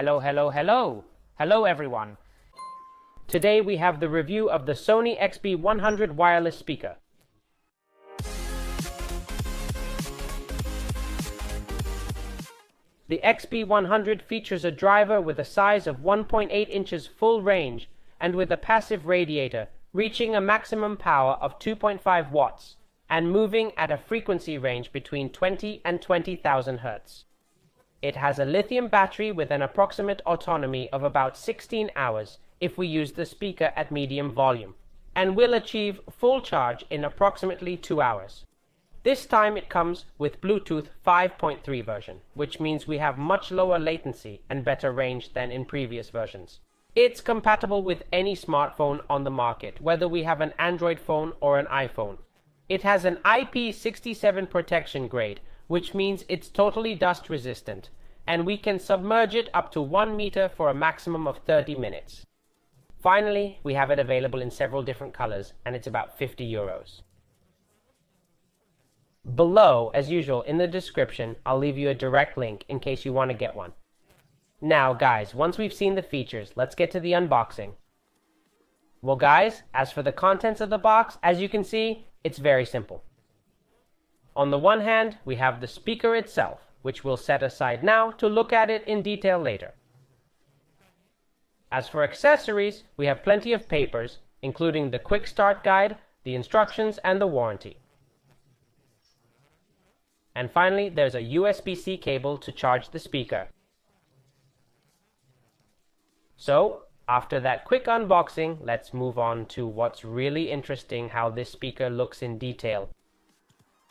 Hello, hello, hello! Hello everyone! Today we have the review of the Sony XB100 wireless speaker. The XB100 features a driver with a size of 1.8 inches full range and with a passive radiator reaching a maximum power of 2.5 watts and moving at a frequency range between 20 and 20,000 Hz. It has a lithium battery with an approximate autonomy of about 16 hours if we use the speaker at medium volume, and will achieve full charge in approximately 2 hours. This time it comes with Bluetooth 5.3 version, which means we have much lower latency and better range than in previous versions. It's compatible with any smartphone on the market, whether we have an Android phone or an iPhone. It has an IP67 protection grade, which means it's totally dust resistant, and we can submerge it up to 1 meter for a maximum of 30 minutes. Finally, we have it available in several different colors, and it's about €50. Below, as usual, in the description, I'll leave you a direct link in case you want to get one. Now, guys, once we've seen the features, let's get to the unboxing. Well, guys, as for the contents of the box, as you can see, it's very simple. On the one hand, we have the speaker itself, which we'll set aside now to look at it in detail later. As for accessories, we have plenty of papers, including the quick start guide, the instructions, and the warranty. And finally, there's a USB-C cable to charge the speaker. So, after that quick unboxing, let's move on to what's really interesting, how this speaker looks in detail.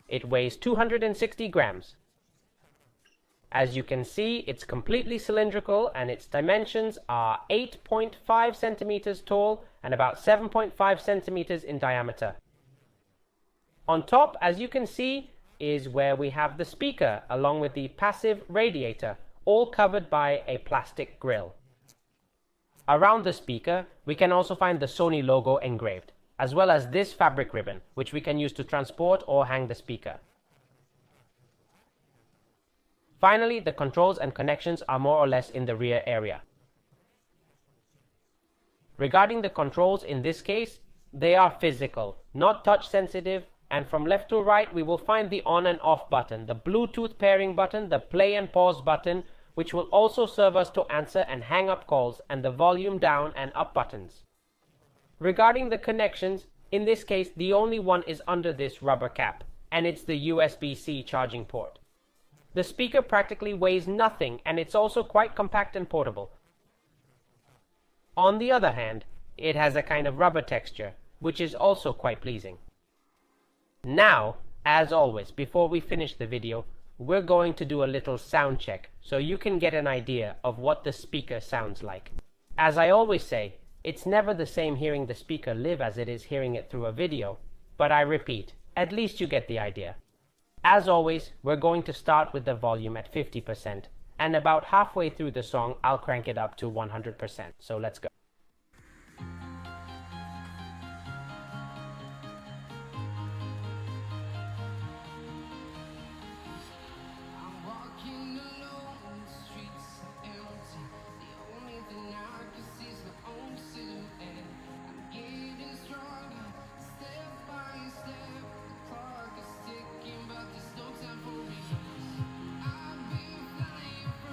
It weighs 260 grams. As you can see, it's completely cylindrical and its dimensions are 8.5 centimeters tall and about 7.5 centimeters in diameter. On top, as you can see, is where we have the speaker along with the passive radiator, all covered by a plastic grille. Around the speaker, we can also find the Sony logo engraved, as well as this fabric ribbon, which we can use to transport or hang the speaker. Finally, the controls and connections are more or less in the rear area. Regarding the controls in this case, they are physical, not touch sensitive, and from left to right we will find the on and off button, the Bluetooth pairing button, the play and pause button, which will also serve us to answer and hang up calls, and the volume down and up buttons. Regarding the connections, in this case the only one is under this rubber cap, and it's the USB-C charging port. The speaker practically weighs nothing, and it's also quite compact and portable. On the other hand, it has a kind of rubber texture, which is also quite pleasing. Now, as always, before we finish the video, we're going to do a little sound check so you can get an idea of what the speaker sounds like. As I always say, it's never the same hearing the speaker live as it is hearing it through a video, but I repeat, at least you get the idea. As always, we're going to start with the volume at 50%, and about halfway through the song I'll crank it up to 100%, so let's go.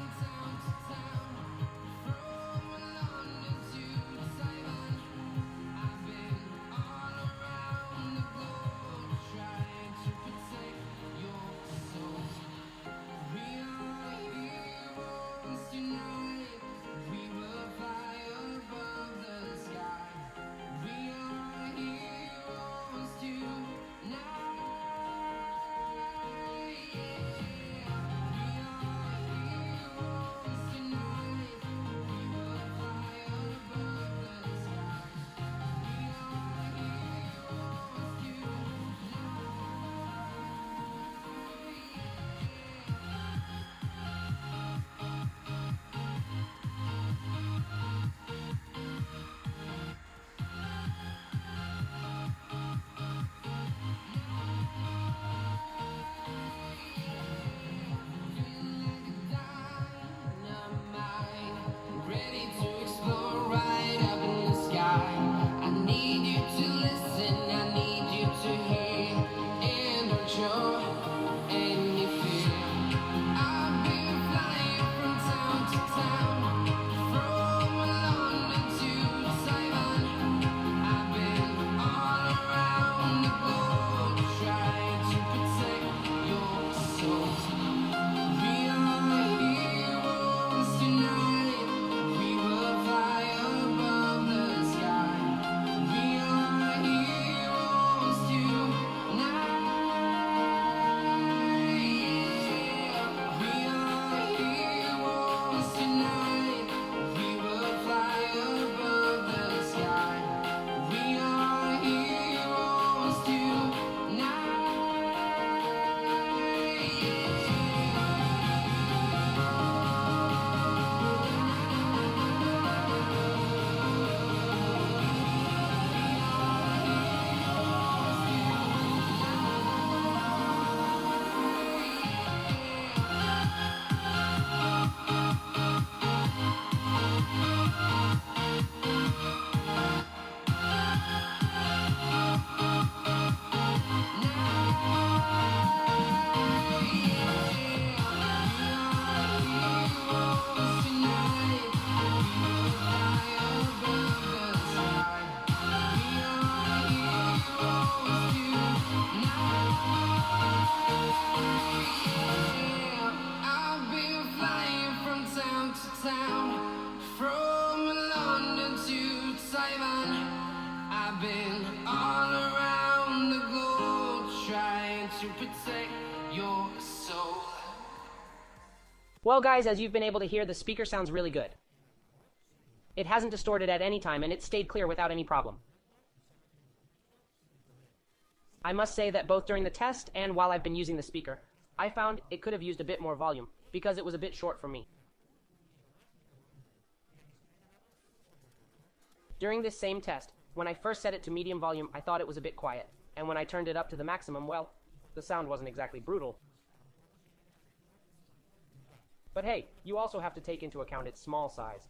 From town to town, from London to surviving. I've been all around the globe trying to protect your soul. Well guys, as you've been able to hear, the speaker sounds really good. It hasn't distorted at any time and it stayed clear without any problem. I must say that both during the test and while I've been using the speaker, I found it could have used a bit more volume because it was a bit short for me. During this same test, when I first set it to medium volume, I thought it was a bit quiet, and when I turned it up to the maximum, well, the sound wasn't exactly brutal. But hey, you also have to take into account its small size.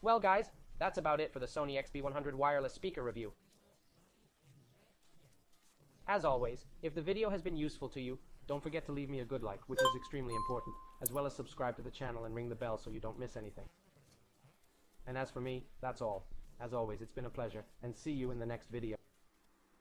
Well guys, that's about it for the Sony XB100 wireless speaker review. As always, if the video has been useful to you, don't forget to leave me a good like, which is extremely important, as well as subscribe to the channel and ring the bell so you don't miss anything. And as for me, that's all. As always, it's been a pleasure, and see you in the next video.